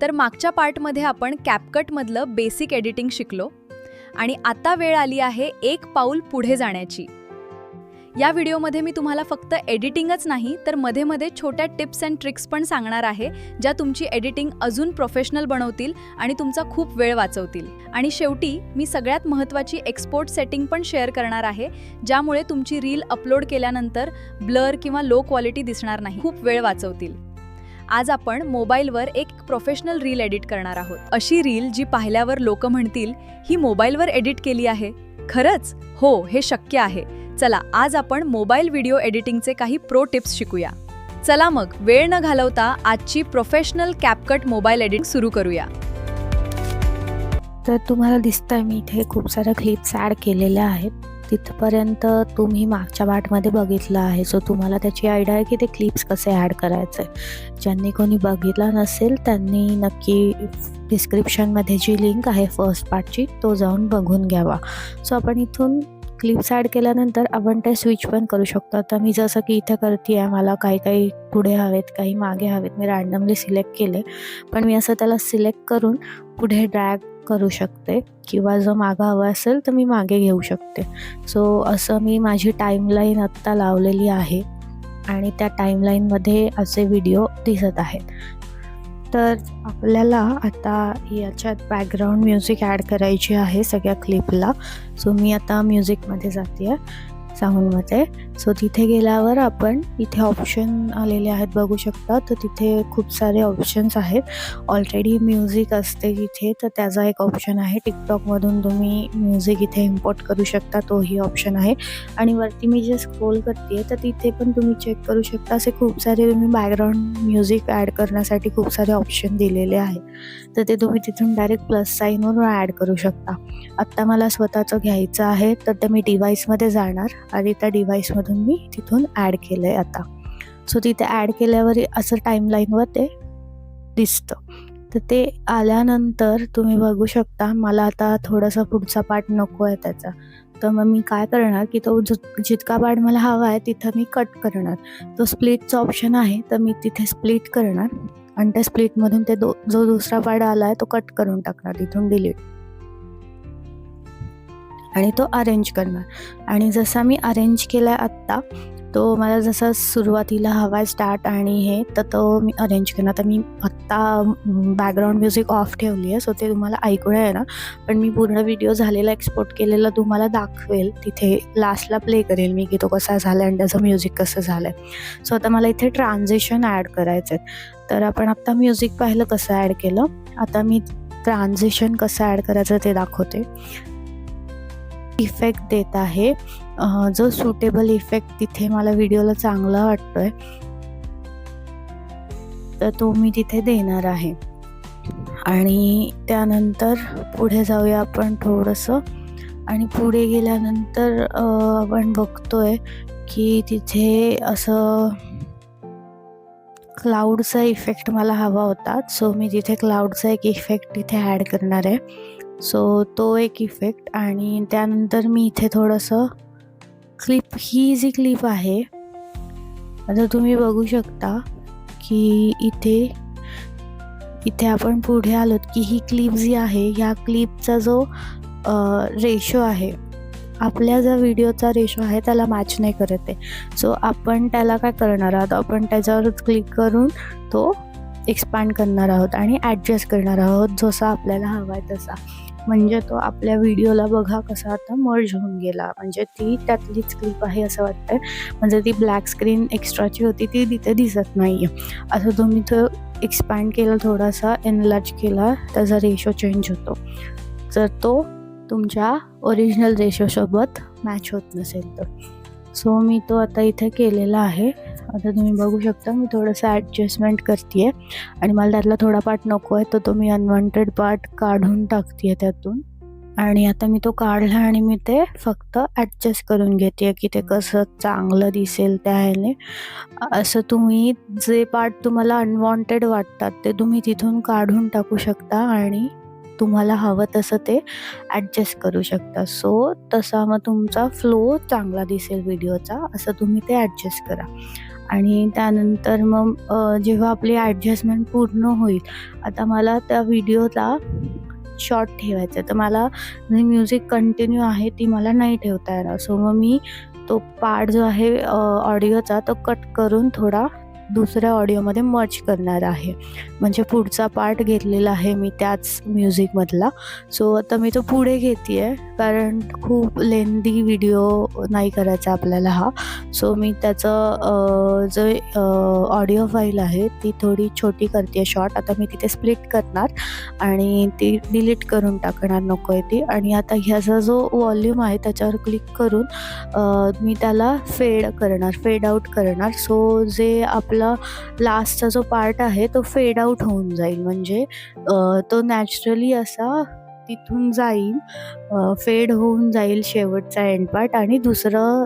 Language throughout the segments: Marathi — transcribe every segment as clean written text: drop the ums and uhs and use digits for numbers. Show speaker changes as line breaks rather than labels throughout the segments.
तर मागच्या पार्टमध्ये आपण कॅपकटमधलं बेसिक एडिटिंग शिकलो आणि आता वेळ आली आहे एक पाऊल पुढे जाण्याची. या व्हिडिओमध्ये मी तुम्हाला फक्त एडिटिंगच नाही तर मध्ये मध्ये छोट्या टिप्स अँड ट्रिक्स पण सांगणार आहे, ज्या तुमची एडिटिंग अजून प्रोफेशनल बनवतील आणि तुमचा खूप वेळ वाचवतील. आणि शेवटी मी सगळ्यात महत्त्वाची एक्सपोर्ट सेटिंग पण शेअर करणार आहे, ज्यामुळे तुमची रील अपलोड केल्यानंतर ब्लर किंवा लो क्वालिटी दिसणार नाही, खूप वेळ वाचवतील. आज आपण मोबाईलवर एक प्रोफेशनल रील एडिट करणार आहोत. अशी रील जी पाहिल्यावर लोक म्हणतील, ही मोबाईलवर एडिट केली आहे. खरंच? हो, हे शक्य आहे. चला, आज आपण मोबाईल व्हिडिओ एडिटिंगचे काही प्रो टिप्स शिकूया. चला मग वेळ न घालवता आजची प्रोफेशनल कॅपकट मोबाईल एडिटिंग सुरू करूया.
तर तुम्हाला दिसतंय मी इथे खूप साऱ्या क्लिप्स ॲड केलेल्या आहेत. तिथपर्यंत तुम्ही मागच्या पार्टमध्ये बघितलं आहे, सो तुम्हाला त्याची आयडिया आहे की ते क्लिप्स कसे ॲड करायचे. ज्यांनी कोणी बघितला नसेल त्यांनी नक्की डिस्क्रिप्शनमध्ये जी लिंक आहे फर्स्ट पार्टची तो जाऊन बघून घ्यावा. सो आपण इथून क्लिप्स ॲड केल्यानंतर आपण ते स्विच पण करू शकतो. आता मी जसं की इथे करते आहे, मला काही पुढे हवेत, काही मागे हवेत. मी रॅन्डमली सिलेक्ट केले, पण मी असं त्याला सिलेक्ट करून पुढे ड्रॅग करू शकते किंवा जर मागं हवं असेल तर मी मागे घेऊ शकते. सो असं मी माझी टाईमलाईन आत्ता लावलेली आहे आणि त्या टाईमलाईनमध्ये असे व्हिडिओ दिसत आहेत. तर आपल्याला आता याच्यात बॅकग्राऊंड म्युझिक ॲड करायची आहे सगळ्या क्लिपला. सो मी आता म्युझिकमध्ये जाते आहे, साऊंडमध्ये. सो तिथे गेल्यावर आपण इथे ऑप्शन आलेले आहेत बघू शकता. तर तिथे खूप सारे ऑप्शन्स आहेत. ऑलरेडी म्युझिक असते तिथे, तर त्याचा एक ऑप्शन आहे. टिकटॉकमधून तुम्ही म्युझिक इथे इम्पोर्ट करू शकता, तोही ऑप्शन आहे. आणि वरती मी जे स्क्रोल करते तर तिथे पण तुम्ही चेक करू शकता. असे खूप सारे तुम्ही बॅकग्राऊंड म्युझिक ॲड करण्यासाठी खूप सारे ऑप्शन दिलेले आहेत. तर ते तुम्ही तिथून डायरेक्ट प्लस साईनवरून ॲड करू शकता. आत्ता मला स्वतःचं घ्यायचं आहे, तर ते मी डिव्हाइसमध्ये जाणार आणि त्या डिव्हाइसमधून मी तिथून ॲड केलं आहे आता. सो तिथे ॲड केल्यावर असं टाईमलाईनवर ते दिसतं. तर ते आल्यानंतर तुम्ही बघू शकता, मला आता थोडासा पुढचा पार्ट नको आहे त्याचा. तर मग मी काय करणार की तो जितका पार्ट मला हवा आहे तिथं मी कट करणार. तो स्प्लिटचा ऑप्शन आहे, तर मी तिथे स्प्लिट करणार आणि त्या स्प्लिटमधून ते जो दुसरा पार्ट आला आहे तो कट करून टाकणार, तिथून डिलीट, आणि तो अरेंज करणार. आणि जसा मी अरेंज केला आहे आत्ता, तो मला जसा सुरुवातीला हवा आहे स्टार्ट आणि हे, तर तो मी अरेंज करणार. तर मी आत्ता बॅकग्राऊंड म्युझिक ऑफ ठेवली आहे, सो ते तुम्हाला ऐकू नाही येणार. पण मी पूर्ण व्हिडिओ झालेला एक्सपोर्ट केलेला तुम्हाला दाखवेल. तिथे लास्टला प्ले करेल मी की तो कसा झाला आणि त्याचं म्युझिक कसं झालं आहे. सो आता मला इथे ट्रान्झिशन ॲड करायचं आहे. तर आपण आत्ता म्युझिक पाहिलं कसं ॲड केलं, आता मी ट्रान्झिशन कसं ॲड करायचं ते दाखवते. इफेक्ट देत आहे, जो सुटेबल इफेक्ट तिथे मला व्हिडिओला चांगला वाटतोय तर तो मी तिथे देणार आहे. आणि त्यानंतर पुढे जाऊया आपण थोडंसं. आणि पुढे गेल्यानंतर आपण बघतोय की तिथे असं क्लाउडचा इफेक्ट मला हवा होता. सो मी तिथे क्लाउडचा एक इफेक्ट तिथे ॲड करणार आहे. सो तो एक इफेक्ट. आणि त्यानंतर मी इथे थोडंसं क्लिप, ही जी क्लिप आहे आता तुम्ही बघू शकता की इथे आपण पुढे आलोत की ही क्लिप जी आहे, ह्या क्लिपचा जो रेशो आहे, आपल्या जो व्हिडिओचा रेशो आहे त्याला मॅच नाही करत आहे. सो आपण त्याला काय करणार आहोत, आपण त्याच्यावर क्लिक करून तो एक्सपांड करणार आहोत आणि ॲडजस्ट करणार आहोत जसा आपल्याला हवा आहे तसा. म्हणजे तो आपल्या व्हिडिओला बघा कसा आता मर्ज होऊन गेला, म्हणजे ती त्यातलीच क्लिप आहे असं वाटतंय. म्हणजे ती ब्लॅक स्क्रीन एक्स्ट्राची होती ती तिथे दिसत नाही आहे. असं तुम्ही तो एक्सपॅन्ड केला, थोडासा एनलार्ज केला, त्याचा रेशो चेंज होतो. जर तो तुमच्या ओरिजिनल रेशोसोबत मॅच होत नसेल तर. सो मी तो आता इथे केलेला आहे. आता तुम्ही बघू शकता मी थोडंसं ॲडजस्टमेंट करते आहे आणि मला त्यातला थोडा पार्ट नको आहे, तर तो मी अनवॉन्टेड पार्ट काढून टाकते आहे त्यातून. आणि आता मी तो काढला आणि मी ते फक्त ॲडजस्ट करून घेते आहे की ते कसं चांगलं दिसेल त्या ह्याने. असं तुम्ही जे पार्ट तुम्हाला अनवॉन्टेड वाटतात ते तुम्ही तिथून काढून टाकू शकता आणि तुम्हाला हवं तसं ते ॲडजस्ट करू शकता. सो तसा मग तुमचा फ्लो चांगला दिसेल व्हिडिओचा, असं तुम्ही ते ॲडजस्ट करा. आणि त्यानंतर मग जेव्हा आपली ॲडजस्टमेंट पूर्ण होईल, आता मला त्या व्हिडिओला शॉर्ट ठेवायचं आहे, तर मला जी म्युझिक कंटिन्यू आहे ती मला नाही ठेवता येणार. सो मग मी तो पार्ट जो आहे ऑडिओचा तो कट करून थोडा दुसऱ्या ऑडिओमध्ये मर्ज करणार आहे. म्हणजे पुढचा पार्ट घेतलेला आहे मी त्याच म्युझिकमधला. सो आता मी तो पुढे घेते आहे, कारण खूप लेंदी व्हिडिओ नाही करायचा आपल्याला हा. सो मी त्याचं जो ऑडिओ फाईल आहे ती थोडी छोटी करते आहे शॉर्ट. आता मी तिथे स्प्लिट करणार आणि ती डिलीट करून टाकणार, नको आहे ती. आणि आता ह्याचा जो वॉल्यूम आहे त्याच्यावर क्लिक करून मी त्याला फेड आउट करणार. सो जे आपला लास्टचा जो पार्ट आहे तो फेड आउट होऊन जाईल, म्हणजे तो नॅचरली असा तिथून जाईल, फेड होऊन जाईल शेवटचा एंड पार्ट, आणि दुसरं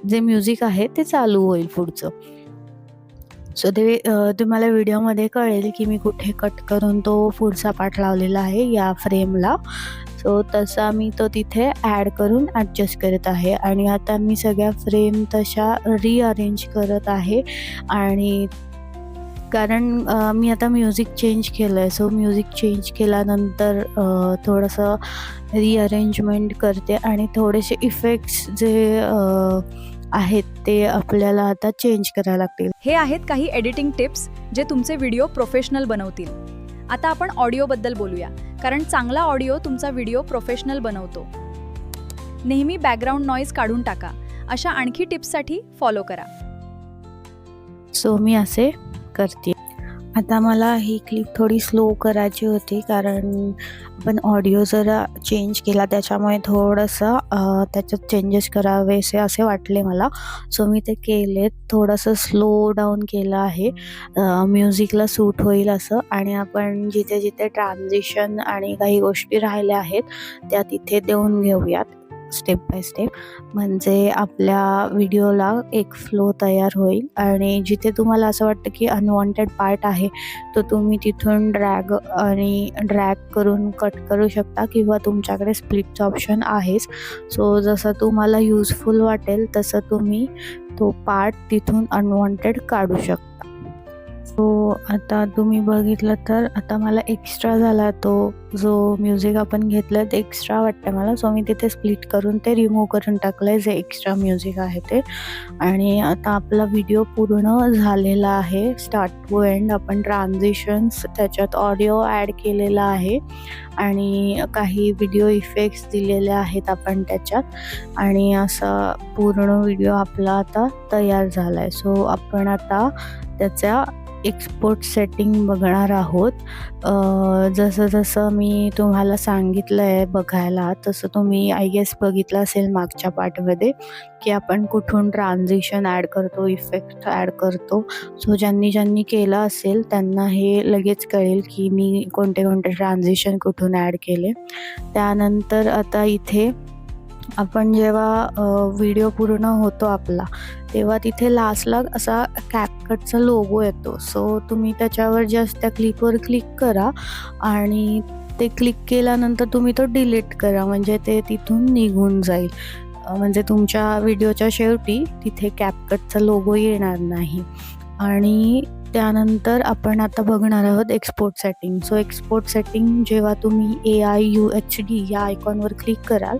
जे म्युझिक आहे ते चालू होईल पुढचं. सो ते तुम्हाला व्हिडिओमध्ये कळेल की मी कुठे कट करून तो पुढचा पार्ट लावलेला आहे या फ्रेमला. सो तसा मी तो तिथे ॲड करून ॲडजस्ट करत आहे. आणि आता मी सगळ्या फ्रेम तशा रिअरेंज करत आहे. आणि कारण मी आता म्युझिक चेंज केलं आहे, सो म्युझिक चेंज केल्यानंतर थोडंसं रिअरेंजमेंट करते आणि थोडेसे इफेक्ट्स जे आहेत ते आपल्याला आता चेंज करायला लागतील.
हे आहेत काही एडिटिंग टिप्स जे तुमचे व्हिडिओ प्रोफेशनल बनवतील. आता आपण ऑडिओबद्दल बोलूया, कारण चांगला ऑडिओ तुमचा व्हिडिओ प्रोफेशनल बनवतो. नेहमी बॅकग्राऊंड नॉईज काढून टाका. अशा आणखी टिप्ससाठी फॉलो करा.
सो मी असे करते. आता मला ही क्लिप थोडी स्लो करायची होती, कारण आपण ऑडिओ जरा चेंज केला त्याच्यामुळे थोडंसं त्याच्यात चेंजेस करावेसे असे वाटले मला. सो मी ते केले, थोडंसं स्लो डाऊन केलं आहे म्युझिकला सूट होईल असं. आणि आपण जिथे जिथे ट्रान्झिशन आणि काही गोष्टी राहिल्या आहेत त्या तिथे देऊन घेऊयात स्टेप बाय स्टेप, म्हणजे आपल्या व्हिडिओला एक फ्लो तयार होईल. आणि जिथे तुम्हाला असं वाटतं की अनवॉन्टेड पार्ट आहे तो तुम्ही तिथून ड्रॅग करून कट करू शकता, किंवा तुमच्याकडे स्प्लिटचं ऑप्शन आहेच. सो जसं तुम्हाला युजफुल वाटेल तसं तुम्ही तो पार्ट तिथून अनवॉन्टेड काढू शकता. सो आता तुम्ही बघितलं तर आता मला एक्स्ट्रा झाला तो जो म्युझिक आपण घेतलं ते एक्स्ट्रा वाटतं मला. सो मी तिथे स्प्लिट करून ते रिमूव्ह करून टाकलं आहे जे एक्स्ट्रा म्युझिक आहे ते. आणि आता आपला व्हिडिओ पूर्ण झालेला आहे स्टार्ट टू एंड. आपण ट्रान्झिशन्स त्याच्यात ऑडिओ ॲड केलेला आहे आणि काही व्हिडिओ इफेक्ट्स दिलेले आहेत आपण त्याच्यात, आणि असा पूर्ण व्हिडिओ आपला आता तयार झाला आहे. सो आपण आता त्याच्या एक्सपोर्ट सेटिंग बघणार आहोत. जसं जसं मी तुम्हाला सांगितलं आहे बघायला, तसं तुम्ही आय गेस बघितलं असेल मागच्या पार्टमध्ये की आपण कुठून ट्रान्झिशन ॲड करतो, इफेक्ट ॲड करतो. सो ज्यांनी केलं असेल त्यांना हे लगेच कळेल की मी कोणते कोणते ट्रान्झिशन कुठून ॲड केले. त्यानंतर आता इथे आपण जेव्हा व्हिडिओ पूर्ण होतो आपला, तेव्हा तिथे लास्टला असा कॅपकटचा लोगो येतो. सो तुम्ही त्याच्यावर जस्ट त्या क्लिपवर क्लिक करा आणि ते क्लिक केल्यानंतर तुम्ही तो डिलीट करा, म्हणजे ते तिथून निघून जाईल. म्हणजे तुमच्या व्हिडिओच्या शेवटी तिथे कॅपकटचा लोगो येणार नाही. आणि त्यानंतर आपण आता बघणार आहोत export setting. So export setting जेव्हा तुम्ही AIUHD या आयकॉनवर क्लिक कराल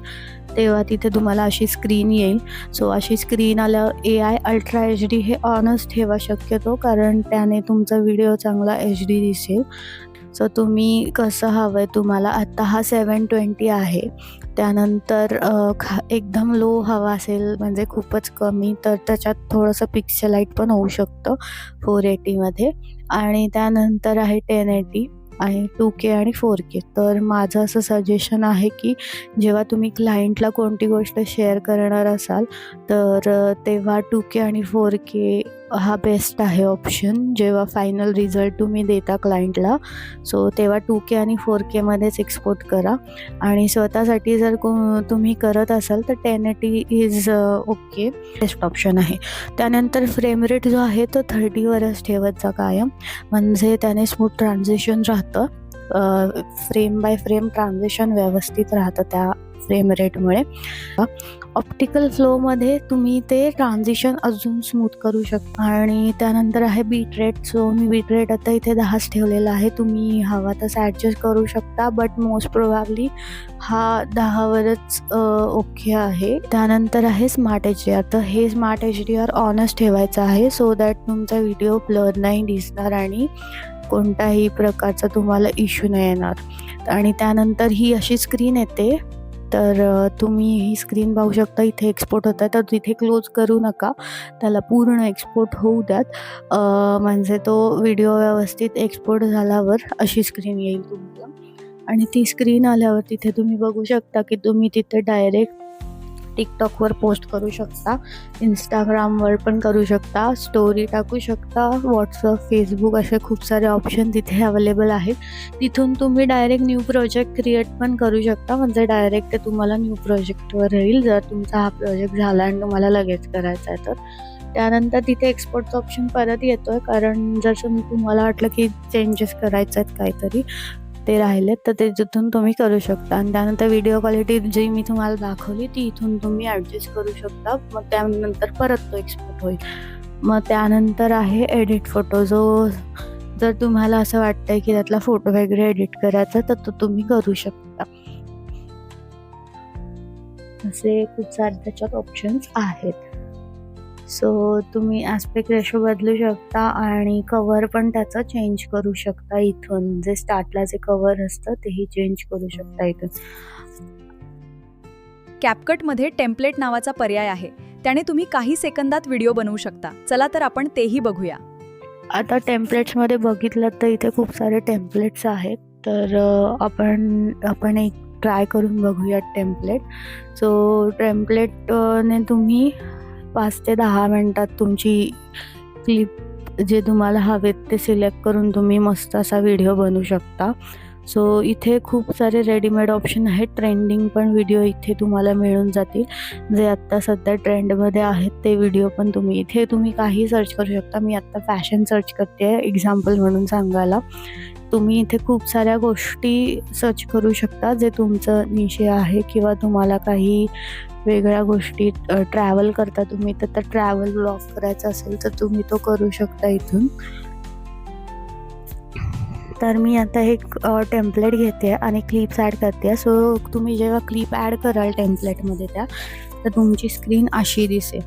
तेव्हा तिथे तुम्हाला अशी स्क्रीन येईल. सो अशी स्क्रीन आल्यावर AI अल्ट्रा HD हे ऑनच ठेवा शक्यतो, कारण त्याने तुमचा व्हिडिओ चांगला HD दिसेल. सो तुम्ही कसं हवं आहे तुम्हाला. आत्ता हा 720 आहे. त्यानंतर एकदम लो हवा असेल म्हणजे खूपच कमी, तर त्याच्यात थोडंसं पिक्सेलाइट पण होऊ शकतं 480मध्ये. आणि त्यानंतर आहे 1080 आणि 2K आणि 4K. तर माझं असं सजेशन आहे की जेव्हा तुम्ही क्लायंटला कोणती गोष्ट शेअर करणार असाल तर तेव्हा 2K आणि 4K हा बेस्ट आहे ऑप्शन. जेव्हा फायनल रिझल्ट तुम्ही देता क्लायंटला, सो तेव्हा 2K आणि 4Kमध्येच एक्सपोर्ट करा. आणि स्वतःसाठी जर तुम्ही करत असाल तर 1080 इज ओके, बेस्ट ऑप्शन आहे. त्यानंतर फ्रेम रेट जो आहे तो 30वरच ठेवायचा कायम, म्हणजे त्याने स्मूथ ट्रान्झिशन राहतं. फ्रेम बाय फ्रेम ट्रान्झिशन व्यवस्थित राहतं त्या फ्रेम रेटमुळे. ऑप्टिकल फ्लोमध्ये तुम्ही ते ट्रान्झिशन अजून स्मूथ करू शकता. आणि त्यानंतर आहे बीट रेट. सो मी बीट रेट आता इथे 10च ठेवलेला आहे. तुम्ही हवा तसं ॲडजस्ट करू शकता, बट मोस्ट प्रोबॅबली हा 10वरच ओके आहे. त्यानंतर आहे स्मार्ट HDR. तर हे स्मार्ट HDR ऑनच ठेवायचं आहे, सो दॅट तुमचा व्हिडिओ ब्लर नाही दिसणार आणि कोणत्याही प्रकारचा तुम्हाला इश्यू नाही येणार. आणि त्यानंतर ही अशी स्क्रीन येते. तर तुम्ही ही स्क्रीन पाहू शकता, इथे एक्सपोर्ट होत आहे. तर तिथे क्लोज करू नका, त्याला पूर्ण एक्सपोर्ट होऊ द्यात. म्हणजे तो व्हिडिओ व्यवस्थित एक्सपोर्ट झाल्यावर अशी स्क्रीन येईल तुम्हाला. आणि ती स्क्रीन आल्यावर तिथे तुम्ही बघू शकता की तुम्ही तिथे डायरेक्ट टिकटॉकवर पोस्ट करू शकता, इंस्टाग्रामवर पण करू शकता, स्टोरी टाकू शकता, व्हॉट्सअप, फेसबुक असे खूप सारे ऑप्शन तिथे अवेलेबल आहेत. तिथून तुम्ही डायरेक्ट न्यू प्रोजेक्ट क्रिएट पण करू शकता. म्हणजे डायरेक्ट ते तुम्हाला न्यू प्रोजेक्टवर राहील जर तुमचा हा प्रोजेक्ट झाला आणि तुम्हाला लगेच करायचा आहे तर. त्यानंतर तिथे एक्सपोर्टचं ऑप्शन परत येतो आहे, कारण जर तुम्हाला वाटलं की चेंजेस करायचे आहेत काहीतरी ते राहिलेत तर ते तिथून तुम्ही करू शकता. आणि त्यानंतर व्हिडिओ क्वालिटी जी मी तुम्हाला दाखवली ती इथून तुम्ही ॲडजस्ट करू शकता. मग त्यानंतर परत तो एक्सपोर्ट होईल. मग त्यानंतर आहे एडिट फोटो. जर तुम्हाला असं वाटतंय की त्यातला फोटो वगैरे एडिट करायचा तर तो तुम्ही करू शकता. असे खूप सारे त्याच्यात ऑप्शन्स आहेत. सो तुम्ही ॲस्पेक्ट रेशो बदलू शकता आणि कवर पण त्याचं चेंज करू शकता इथून. जे स्टार्टला जे कवर असतं तेही चेंज करू शकता इथून.
कॅपकटमध्ये टेम्पलेट नावाचा पर्याय आहे, त्याने तुम्ही काही सेकंदात व्हिडिओ बनवू शकता. चला तर आपण तेही बघूया.
आता टेम्पलेट्समध्ये बघितलं तर इथे खूप सारे टेम्पलेट्स आहेत. तर आपण एक ट्राय करून बघूया टेम्पलेट. सो टेम्पलेटने तुम्ही 5 ते 10 मिनटात तुमची क्लिप जे तुम्हाला हवेत ते सिलेक्ट करून तुम्ही मस्त असा व्हिडिओ बनवू शकता. सो इथे खूप सारे रेडीमेड ऑप्शन आहेत. ट्रेंडिंग पण व्हिडिओ इथे तुम्हाला मिळून जातील, जे आत्ता सध्या ट्रेंडमध्ये आहेत ते व्हिडिओ पण इथे तुम्ही काही सर्च करू शकता. मी आत्ता फॅशन सर्च करते आहे एक्झाम्पल म्हणून सांगायला. तुम्ही इथे खूप साऱ्या गोष्टी सर्च करू शकता जे तुमचं निशे आहे, किंवा तुम्हाला काही वेगळ्या गोष्टी ट्रॅव्हल करता तुम्ही तर ट्रॅव्हल ब्लॉग करायचा असेल तर तुम्ही तो करू शकता इथून. तर मी आता एक टेम्पलेट घेते आणि क्लिप्स ॲड करते. सो तुम्ही जेव्हा क्लिप ॲड कराल टेम्पलेटमध्ये तर तुमची स्क्रीन अशी दिसेल.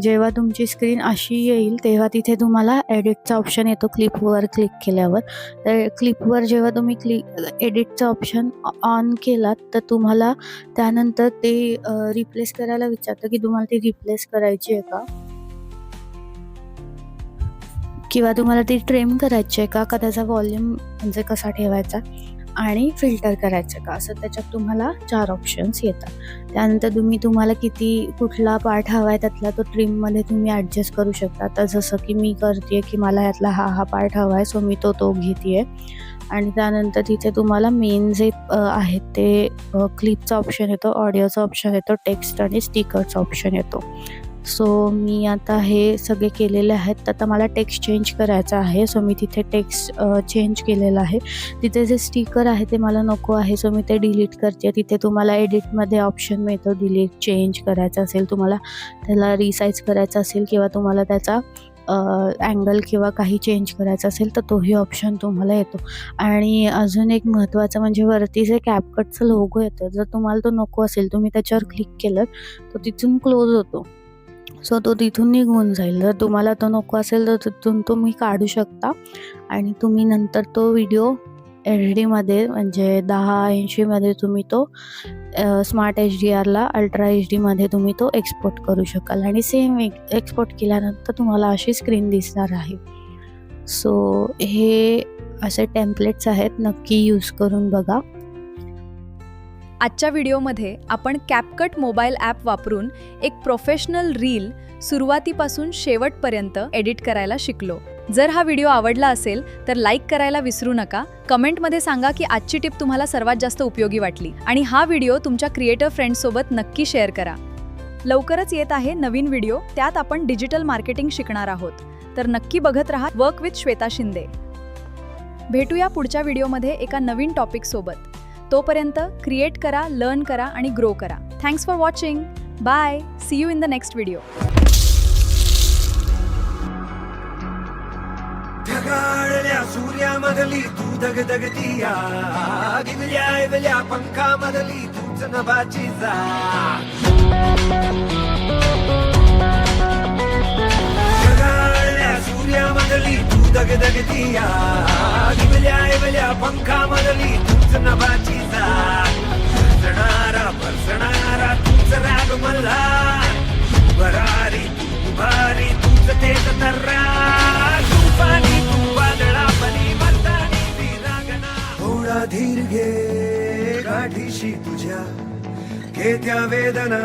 जेव्हा तुमची स्क्रीन अशी येईल तेव्हा तिथे तुम्हाला एडिटचा ऑप्शन येतो क्लिपवर क्लिक केल्यावर. तर क्लिपवर जेव्हा तुम्ही एडिटचा ऑप्शन ऑन केलात तर तुम्हाला त्यानंतर ते रिप्लेस करायला विचारतं की तुम्हाला ती रिप्लेस करायची आहे का, किंवा तुम्हाला ती ट्रिम करायची आहे का त्याचा व्हॉल्यूम म्हणजे कसा ठेवायचा आणि फिल्टर करायचं का, असं त्याच्यात तुम्हाला 4 ऑप्शन्स येतात. त्यानंतर तुम्हाला कुठला पार्ट हवा आहे त्यातला तो ट्रिममध्ये तुम्ही ॲडजस्ट करू शकता. आता जसं की मी करते की मला यातला हा पार्ट हवा आहे, सो मी तो घेते आहे. आणि त्यानंतर तिथे तुम्हाला मेन जे आहेत ते क्लिपचा ऑप्शन येतो, ऑडिओचा ऑप्शन येतो, टेक्स्ट आणि स्टिकरचा ऑप्शन येतो. सो मी आता हे सगळे केलेले आहेत. तर आता मला टेक्स्ट चेंज करायचा आहे, सो मी तिथे टेक्स्ट चेंज केलेलं आहे. तिथे जे स्टिकर आहे ते मला नको आहे, सो मी ते डिलीट करते. तिथे तुम्हाला एडिटमध्ये ऑप्शन मिळतो डिलीट, चेंज करायचं असेल तुम्हाला, त्याला रिसाईज करायचं असेल किंवा तुम्हाला त्याचा अँगल किंवा काही चेंज करायचं असेल तर तोही ऑप्शन तुम्हाला येतो. आणि अजून एक महत्त्वाचं म्हणजे वरती जे कॅपकटचं लोगो येतं, जर तुम्हाला तो नको असेल तुम्ही त्याच्यावर क्लिक केलं तर तिथून क्लोज होतो, सो तो तिथून निघून जाईल. जर तुम्हाला तो नको असेल तर तिथून तुम्ही काढू शकता आणि तुम्ही नंतर तो व्हिडिओ HD म्हणजे 1080 तुम्ही तो स्मार्ट HDRला अल्ट्रा HD तुम्ही तो एक्सपोर्ट करू शकाल. आणि सेम एक्सपोर्ट केल्यानंतर तुम्हाला अशी स्क्रीन दिसणार आहे. सो हे असे टेम्पलेट्स आहेत, नक्की यूज करून बघा.
आजच्या व्हिडिओमध्ये आपण कॅपकट मोबाईल ॲप वापरून एक प्रोफेशनल रील सुरुवातीपासून शेवटपर्यंत एडिट करायला शिकलो. जर हा व्हिडिओ आवडला असेल तर लाईक करायला विसरू नका. कमेंटमध्ये सांगा की आजची टिप तुम्हाला सर्वात जास्त उपयोगी वाटली आणि हा व्हिडिओ तुमच्या क्रिएटर फ्रेंड्ससोबत नक्की शेअर करा. लवकरच येत आहे नवीन व्हिडिओ, त्यात आपण डिजिटल मार्केटिंग शिकणार आहोत. तर नक्की बघत रहा वर्क विथ श्वेता शिंदे. भेटूया पुढच्या व्हिडिओमध्ये एका नवीन टॉपिक सोबत. तोपर्यंत क्रिएट करा, लर्न करा आणि ग्रो करा. Thanks for watching. Bye. See you in the next video.
ढगाळल्या सूर्यामधली तू दगदगती आग, इवल्या पंखामधली तूच नभाची जाग. ढगाळल्या सूर्यामधली तू दगदगती आग, इवल्या पंखामधली तूच नभाची जाग. बरसणारा तूच राग मल्हार, भरारी तू भारी तूच तेज तर्रार. पाणी तू वादळापणी मर्दानी विरागना. थोडा धीर घे गाठीशी तुझ्या, घे त्या वेदना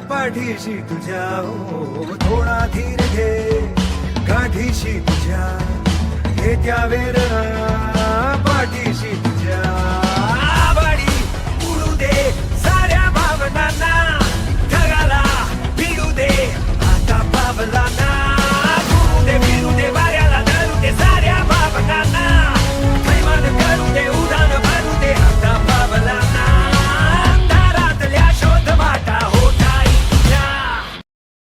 पाठीशी तुझ्या. हो थोडा धीर घे गाठीशी तुझ्या, घे त्या वेदना